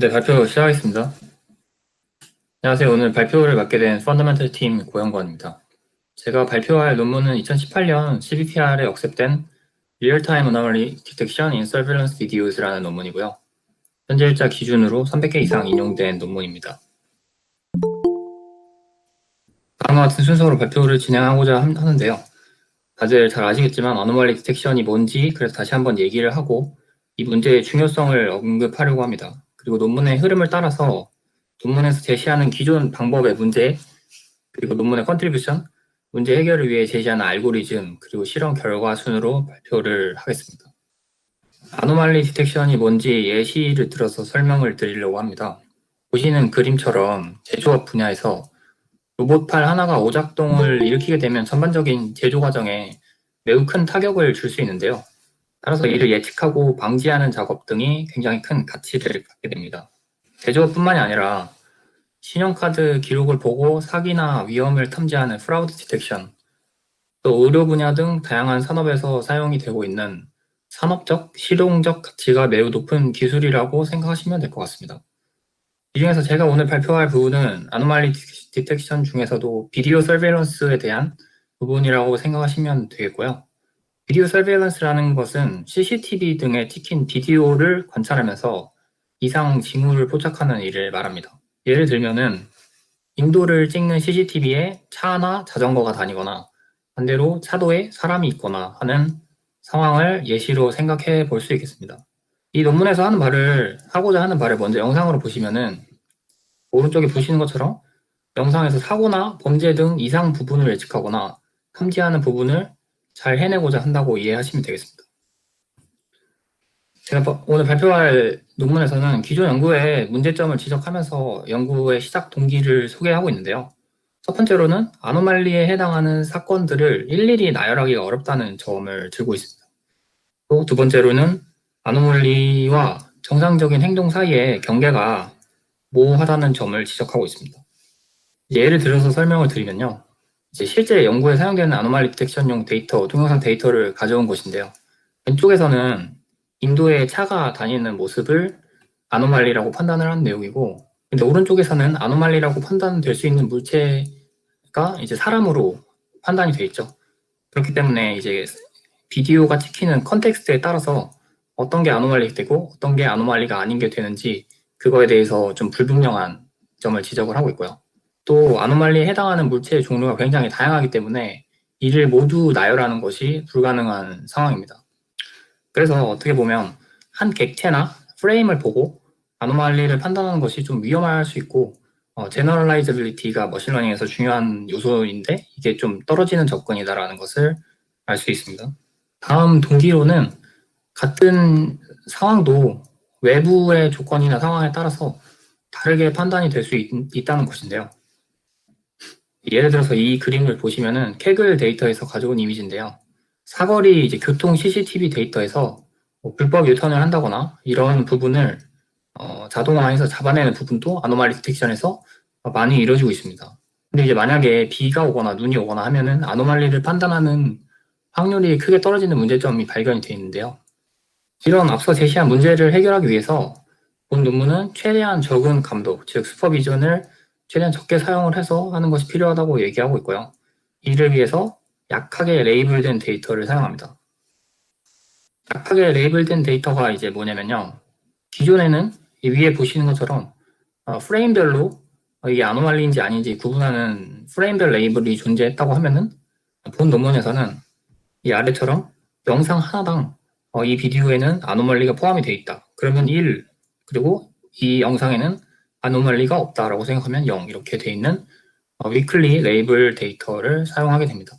네, 발표 시작하겠습니다. 안녕하세요. 오늘 발표를 맡게 된 펀더멘털 팀 고영관입니다. 제가 발표할 논문은 2018년 CBPR에 억셉된 Real-Time Anomaly Detection in Surveillance Videos라는 논문이고요. 현재 일자 기준으로 300개 이상 인용된 논문입니다. 다음과 같은 순서로 발표를 진행하고자 하는데요. 다들 잘 아시겠지만 아노말리 디텍션이 뭔지 그래서 다시 한번 얘기를 하고 이 문제의 중요성을 언급하려고 합니다. 그리고 논문의 흐름을 따라서 논문에서 제시하는 기존 방법의 문제, 그리고 논문의 컨트리뷰션, 문제 해결을 위해 제시하는 알고리즘, 그리고 실험 결과 순으로 발표를 하겠습니다. 아노말리 디텍션이 뭔지 예시를 들어서 설명을 드리려고 합니다. 보시는 그림처럼 제조업 분야에서 로봇팔 하나가 오작동을 일으키게 되면 전반적인 제조 과정에 매우 큰 타격을 줄 수 있는데요. 따라서 이를 예측하고 방지하는 작업 등이 굉장히 큰 가치를 갖게 됩니다. 제조업뿐만이 아니라 신용카드 기록을 보고 사기나 위험을 탐지하는 프라우드 디텍션, 또 의료 분야 등 다양한 산업에서 사용이 되고 있는 산업적, 실용적 가치가 매우 높은 기술이라고 생각하시면 될 것 같습니다. 이 중에서 제가 오늘 발표할 부분은 아노말리 디텍션 중에서도 비디오 서베일런스에 대한 부분이라고 생각하시면 되겠고요. 비디오 서베일런스라는 것은 CCTV 등에 찍힌 비디오를 관찰하면서 이상 징후를 포착하는 일을 말합니다. 예를 들면은 인도를 찍는 CCTV에 차나 자전거가 다니거나 반대로 차도에 사람이 있거나 하는 상황을 예시로 생각해 볼 수 있겠습니다. 이 논문에서 하고자 하는 바를 먼저 영상으로 보시면은 오른쪽에 보시는 것처럼 영상에서 사고나 범죄 등 이상 부분을 예측하거나 탐지하는 부분을 잘 해내고자 한다고 이해하시면 되겠습니다. 제가 오늘 발표할 논문에서는 기존 연구의 문제점을 지적하면서 연구의 시작 동기를 소개하고 있는데요. 첫 번째로는 아노말리에 해당하는 사건들을 일일이 나열하기가 어렵다는 점을 들고 있습니다. 또 두 번째로는 아노말리와 정상적인 행동 사이의 경계가 모호하다는 점을 지적하고 있습니다. 예를 들어서 설명을 드리면요. 실제 연구에 사용되는 아노말리 디텍션용 데이터, 동영상 데이터를 가져온 것인데요. 왼쪽에서는 인도에 차가 다니는 모습을 아노말리라고 판단을 한 내용이고, 근데 오른쪽에서는 아노말리라고 판단될 수 있는 물체가 이제 사람으로 판단이 돼 있죠. 그렇기 때문에 이제 비디오가 찍히는 컨텍스트에 따라서 어떤 게 아노말리가 되고 어떤 게 아노말리가 아닌 게 되는지 그거에 대해서 좀 불분명한 점을 지적을 하고 있고요. 또 아노말리에 해당하는 물체의 종류가 굉장히 다양하기 때문에 이를 모두 나열하는 것이 불가능한 상황입니다. 그래서 어떻게 보면 한 객체나 프레임을 보고 아노말리를 판단하는 것이 좀 위험할 수 있고 제너럴라이저빌리티가 머신러닝에서 중요한 요소인데 이게 좀 떨어지는 접근이다라는 것을 알 수 있습니다. 다음 동기로는 같은 상황도 외부의 조건이나 상황에 따라서 다르게 판단이 될 수 있다는 것인데요. 예를 들어서 이 그림을 보시면은 캐글 데이터에서 가져온 이미지인데요. 사거리 이제 교통 CCTV 데이터에서 불법 유턴을 한다거나 이런 부분을 자동화해서 잡아내는 부분도 아노말리 디텍션에서 많이 이루어지고 있습니다. 근데 이제 만약에 비가 오거나 눈이 오거나 하면은 아노말리를 판단하는 확률이 크게 떨어지는 문제점이 발견이 되어 있는데요. 이런 앞서 제시한 문제를 해결하기 위해서 본 논문은 최대한 적은 감독, 즉 슈퍼비전을 최대한 적게 사용을 해서 하는 것이 필요하다고 얘기하고 있고요. 이를 위해서 약하게 레이블된 데이터를 사용합니다. 약하게 레이블된 데이터가 이제 뭐냐면요. 기존에는 이 위에 보시는 것처럼 프레임별로 이게 아노말리인지 아닌지 구분하는 프레임별 레이블이 존재했다고 하면은 본 논문에서는 이 아래처럼 영상 하나당 이 비디오에는 아노말리가 포함이 되어 있다. 그러면 1, 그리고 이 영상에는 아노말리가 없다라고 생각하면 0 이렇게 되어 있는 위클리 레이블 데이터를 사용하게 됩니다.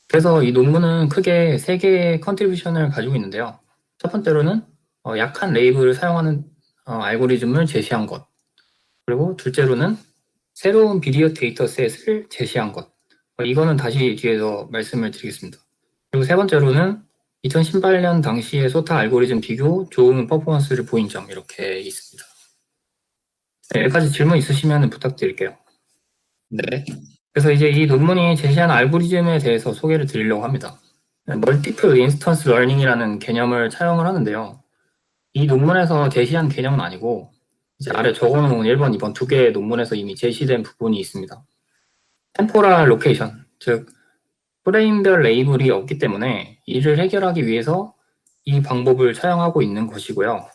그래서 이 논문은 크게 3개의 컨트리뷰션을 가지고 있는데요. 첫 번째로는 약한 레이블을 사용하는 알고리즘을 제시한 것, 그리고 둘째로는 새로운 비디오 데이터셋을 제시한 것. 이거는 다시 뒤에서 말씀을 드리겠습니다. 그리고 세 번째로는 2018년 당시의 소타 알고리즘 비교 좋은 퍼포먼스를 보인 점 이렇게 있습니다. 네, 여기까지 질문 있으시면 부탁드릴게요. 네. 그래서 이제 이 논문이 제시한 알고리즘에 대해서 소개를 드리려고 합니다. 멀티플 인스턴스 러닝이라는 개념을 차용을 하는데요. 이 논문에서 제시한 개념은 아니고 이제 아래 적어놓은 1번, 2번 두 개의 논문에서 이미 제시된 부분이 있습니다. 템포럴 로케이션, 즉 프레임별 레이블이 없기 때문에 이를 해결하기 위해서 이 방법을 사용하고 있는 것이고요.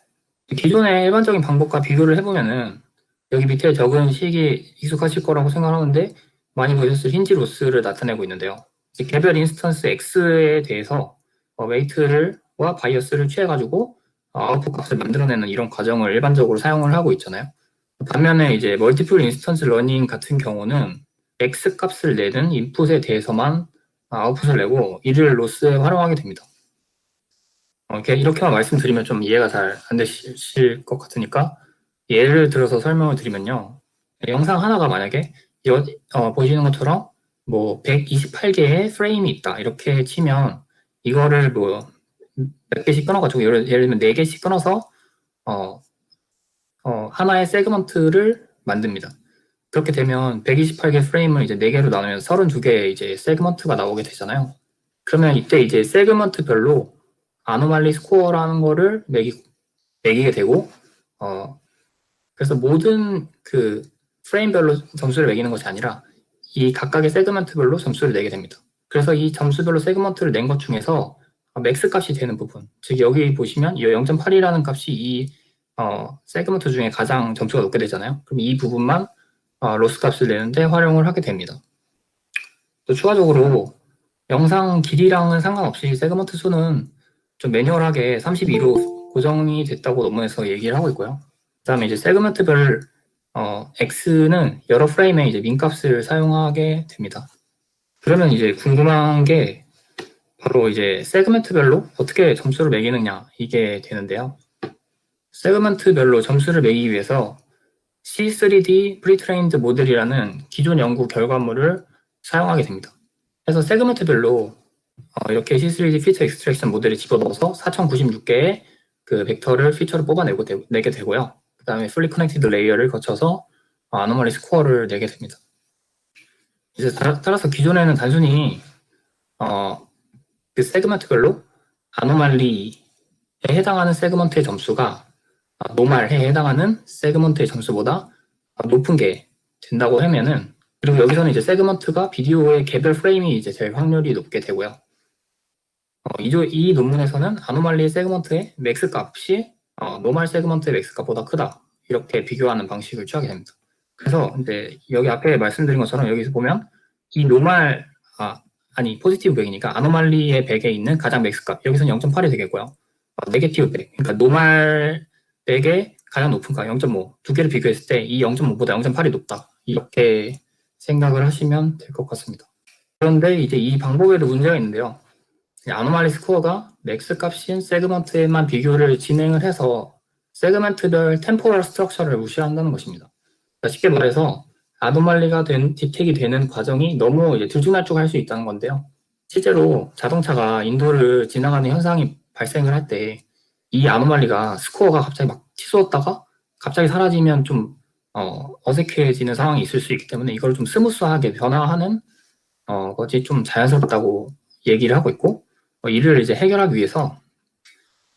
기존의 일반적인 방법과 비교를 해보면은 여기 밑에 적은 식이 익숙하실 거라고 생각하는데 많이 보셨을 힌지 로스를 나타내고 있는데요. 개별 인스턴스 X에 대해서 웨이트와 바이어스를 취해가지고 아웃풋 값을 만들어내는 이런 과정을 일반적으로 사용을 하고 있잖아요. 반면에 이제 멀티플 인스턴스 러닝 같은 경우는 X 값을 내는 인풋에 대해서만 아웃풋을 내고 이를 로스에 활용하게 됩니다. 이렇게만 말씀드리면 좀 이해가 잘 안 되실 것 같으니까 예를 들어서 설명을 드리면요. 영상 하나가 만약에 보시는 것처럼 뭐 128개의 프레임이 있다 이렇게 치면 이거를 뭐 몇 개씩 끊어가지고 예를 들면 4개씩 끊어서 하나의 세그먼트를 만듭니다. 그렇게 되면 128개 프레임을 이제 4개로 나누면 32개의 이제 세그먼트가 나오게 되잖아요. 그러면 이때 이제 세그먼트별로 아노말리 스코어라는 거를 매기게 되고, 그래서 모든 그 프레임별로 점수를 매기는 것이 아니라 이 각각의 세그먼트별로 점수를 내게 됩니다. 그래서 이 점수별로 세그먼트를 낸 것 중에서 맥스 값이 되는 부분, 즉 여기 보시면 이 0.8이라는 값이 이 세그먼트 중에 가장 점수가 높게 되잖아요. 그럼 이 부분만 로스 값을 내는데 활용을 하게 됩니다. 또 추가적으로 영상 길이랑은 상관없이 세그먼트 수는 좀 매뉴얼하게 32로 고정이 됐다고 논문에서 얘기를 하고 있고요. 그 다음에 이제 세그먼트별 X는 여러 프레임의 이제 민값을 사용하게 됩니다. 그러면 이제 궁금한 게 바로 이제 세그먼트별로 어떻게 점수를 매기느냐 이게 되는데요. 세그먼트별로 점수를 매기기 위해서 C3D 프리트레인드 모델이라는 기존 연구 결과물을 사용하게 됩니다. 그래서 세그먼트별로 이렇게 C3D 피처 익스트랙션 모델을 집어넣어서 4096개의 그 벡터를 피처를 내게 되고요. 그 다음에 풀리 커넥티드 레이어를 거쳐서 아노멀리 스코어를 내게 됩니다. 이제 따라서 기존에는 단순히 그 세그먼트별로 아노말리에 해당하는 세그먼트의 점수가 노말에 해당하는 세그먼트의 점수보다 높은 게 된다고 하면은, 그리고 여기서는 이제 세그먼트가 비디오의 개별 프레임이 이제 될 확률이 높게 되고요. 이 논문에서는 아노말리 세그먼트의 맥스 값이 노말 세그먼트의 맥스 값보다 크다 이렇게 비교하는 방식을 취하게 됩니다. 그래서 이제 여기 앞에 말씀드린 것처럼 여기서 보면 이 노말 포지티브 100이니까 아노말리의 100에 있는 가장 맥스 값 여기서는 0.8이 되겠고요. 네게티브 100 그러니까 노말 100의 가장 높은 값 0.5 두 개를 비교했을 때 이 0.5보다 0.8이 높다 이렇게 생각을 하시면 될 것 같습니다. 그런데 이제 이 방법에도 문제가 있는데요. 아노말리 스코어가 맥스 값인 세그먼트에만 비교를 진행을 해서 세그먼트별 템포럴 스트럭처를 무시한다는 것입니다. 그러니까 쉽게 말해서 아노말리가 디텍이 되는 과정이 너무 이제 들쭉날쭉할 수 있다는 건데요. 실제로 자동차가 인도를 지나가는 현상이 발생을 할 때 이 아노말리가 스코어가 갑자기 막 치솟았다가 갑자기 사라지면 좀 어색해지는 상황이 있을 수 있기 때문에 이걸 좀 스무스하게 변화하는 것이 좀 자연스럽다고 얘기를 하고 있고, 이를 이제 해결하기 위해서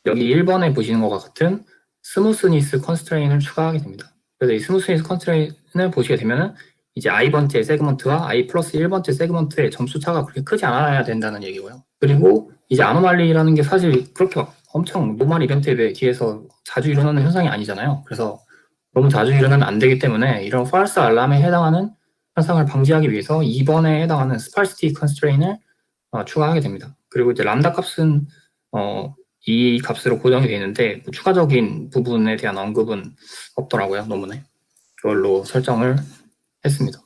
여기 1번에 보시는 것과 같은 스무스니스 컨스트레인을 추가하게 됩니다. 그래서 이 스무스니스 컨스트레인을 보시게 되면은 이제 i번째 세그먼트와 i 플러스 1번째 세그먼트의 점수 차가 그렇게 크지 않아야 된다는 얘기고요. 그리고 이제 아노말리라는 게 사실 그렇게 막 엄청 노멀 이벤트에 비해서 자주 일어나는 현상이 아니잖아요. 그래서 너무 자주 일어나면 안 되기 때문에 이런 false 알람에 해당하는 현상을 방지하기 위해서 2번에 해당하는 스파르시티 컨스트레인을 추가하게 됩니다. 그리고 이제 람다 값은 이 값으로 고정이 되어 있는데 뭐 추가적인 부분에 대한 언급은 없더라고요, 논문에. 그걸로 설정을 했습니다.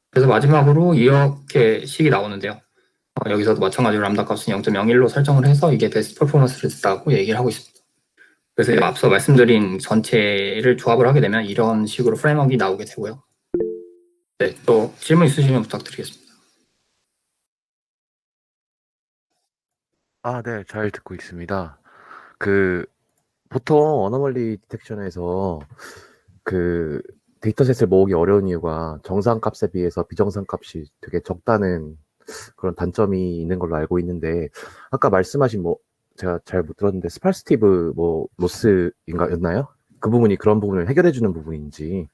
그래서 마지막으로 이렇게 식이 나오는데요. 여기서도 마찬가지로 람다 값은 0.01로 설정을 해서 이게 베스트 퍼포먼스를 줬다고 얘기를 하고 있습니다. 그래서 앞서 말씀드린 전체를 조합을 하게 되면 이런 식으로 프레임워크가 나오게 되고요. 네, 또 질문 있으시면 부탁드리겠습니다. 네, 잘 듣고 있습니다. 보통 어너멀리 디텍션에서 그 데이터셋을 모으기 어려운 이유가 정상 값에 비해서 비정상 값이 되게 적다는 그런 단점이 있는 걸로 알고 있는데, 아까 말씀하신 제가 잘 못 들었는데 스팔스티브 뭐 로스였나요? 그 부분이 그런 부분을 해결해주는 부분인지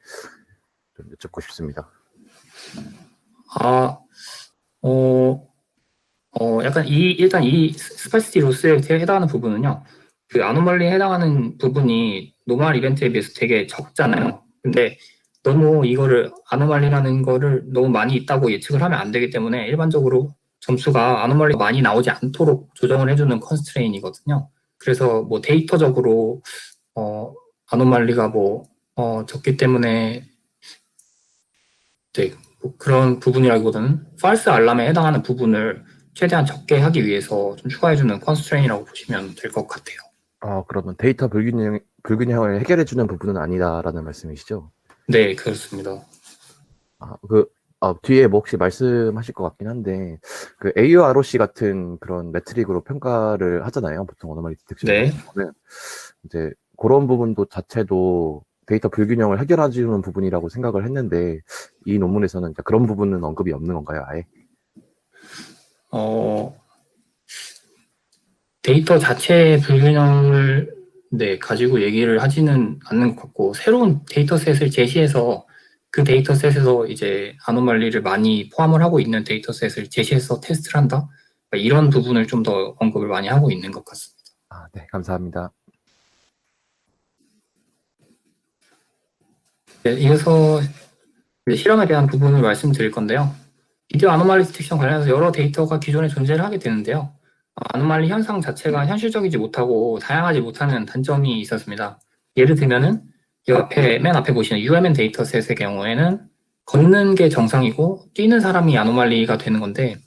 좀 여쭙고 싶습니다. 아, 어, 약간 일단 이 스파이시 로스에 해당하는 부분은요, 그 아노멀리에 해당하는 부분이 노멀 이벤트에 비해서 되게 적잖아요. 근데 너무 이거를 아노멀리라는 거를 너무 많이 있다고 예측을 하면 안 되기 때문에 일반적으로 점수가 아노멀리가 많이 나오지 않도록 조정을 해주는 컨스트레인이거든요. 그래서 뭐 데이터적으로 아노멀리가 적기 때문에 네, 뭐 그런 부분이라기보다는 false 알람에 해당하는 부분을 최대한 적게 하기 위해서 좀 추가해주는 컨스트레인이라고 보시면 될 것 같아요. 그러면 데이터 불균형을 해결해주는 부분은 아니다라는 말씀이시죠? 네, 그렇습니다. 뒤에 뭐 혹시 말씀하실 것 같긴 한데, 그 AUROC 같은 그런 매트릭으로 평가를 하잖아요. 보통 어노멀리 디텍션 네, 같은 거는. 이제 그런 부분도 자체도 데이터 불균형을 해결해주는 부분이라고 생각을 했는데, 이 논문에서는 이제 그런 부분은 언급이 없는 건가요, 아예? 어, 데이터 자체의 불균형을 네, 가지고 얘기를 하지는 않는 것 같고, 새로운 데이터셋을 제시해서 그 데이터셋에서 이제 아노말리를 많이 포함을 하고 있는 데이터셋을 제시해서 테스트를 한다? 이런 부분을 좀 더 언급을 많이 하고 있는 것 같습니다. 네, 감사합니다. 네, 이어서 실험에 대한 부분을 말씀드릴 건데요. 비디오 아노말리 디텍션 관련해서 여러 데이터가 기존에 존재를 하게 되는데요. 아노말리 현상 자체가 현실적이지 못하고 다양하지 못하는 단점이 있었습니다. 예를 들면은 맨 앞에 보시는 UMN 데이터셋의 경우에는 걷는 게 정상이고 뛰는 사람이 아노말리가 되는 건데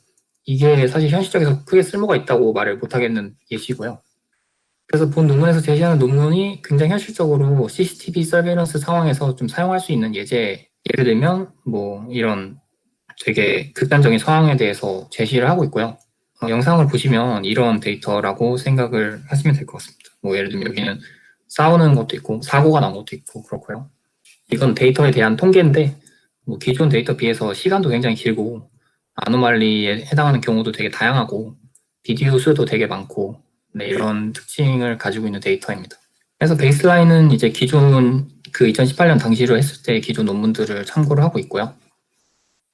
이게 사실 현실적에서 크게 쓸모가 있다고 말을 못하겠는 예시고요. 그래서 본 논문에서 제시하는 논문이 굉장히 현실적으로 CCTV 서베일런스 상황에서 좀 사용할 수 있는 예를 들면 뭐 이런 되게 극단적인 상황에 대해서 제시를 하고 있고요. 영상을 보시면 이런 데이터라고 생각을 하시면 될 것 같습니다. 뭐 예를 들면 여기는 싸우는 것도 있고 사고가 난 것도 있고 그렇고요. 이건 데이터에 대한 통계인데 뭐 기존 데이터 비해서 시간도 굉장히 길고 아노말리에 해당하는 경우도 되게 다양하고 비디오 수도 되게 많고 네, 이런 특징을 가지고 있는 데이터입니다. 그래서 베이스라인은 이제 기존 그 2018년 당시로 했을 때 기존 논문들을 참고를 하고 있고요.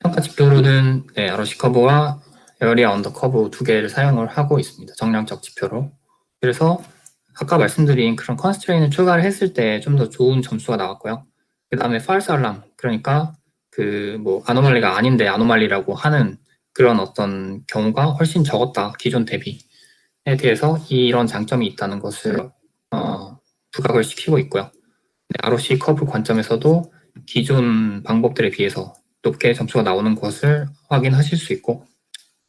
평가 지표로는 네, ROC 커브와 에어리아 언더 커브 두 개를 사용을 하고 있습니다. 정량적 지표로. 그래서 아까 말씀드린 그런 컨스트레인을 추가를 했을 때 좀 더 좋은 점수가 나왔고요. 그 다음에 false alarm, 그러니까 그 뭐 아노말리가 아닌데 아노말리라고 하는 그런 어떤 경우가 훨씬 적었다. 기존 대비에 대해서 이런 장점이 있다는 것을 부각을 시키고 있고요. 네, ROC 커브 관점에서도 기존 방법들에 비해서 높게 점수가 나오는 것을 확인하실 수 있고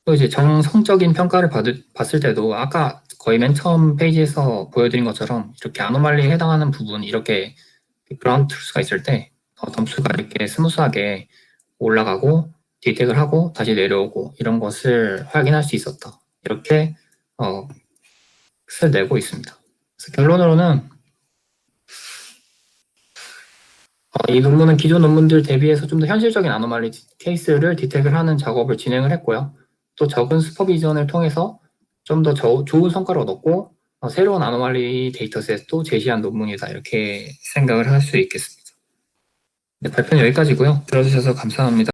또 이제 정성적인 평가를 봤을 때도 아까 거의 맨 처음 페이지에서 보여드린 것처럼 이렇게 아노말리에 해당하는 부분 이렇게 그라운드 트루스가 있을 때 점수가 이렇게 스무스하게 올라가고 디텍을 하고 다시 내려오고 이런 것을 확인할 수 있었다. 이렇게 뜻을 내고 있습니다. 그래서 결론으로는 이 논문은 기존 논문들 대비해서 좀 더 현실적인 아노말리 케이스를 디텍을 하는 작업을 진행을 했고요. 또 적은 슈퍼비전을 통해서 좀 더 좋은 성과를 얻었고 새로운 아노말리 데이터셋도 제시한 논문이다 이렇게 생각을 할 수 있겠습니다. 네, 발표는 여기까지고요. 들어주셔서 감사합니다.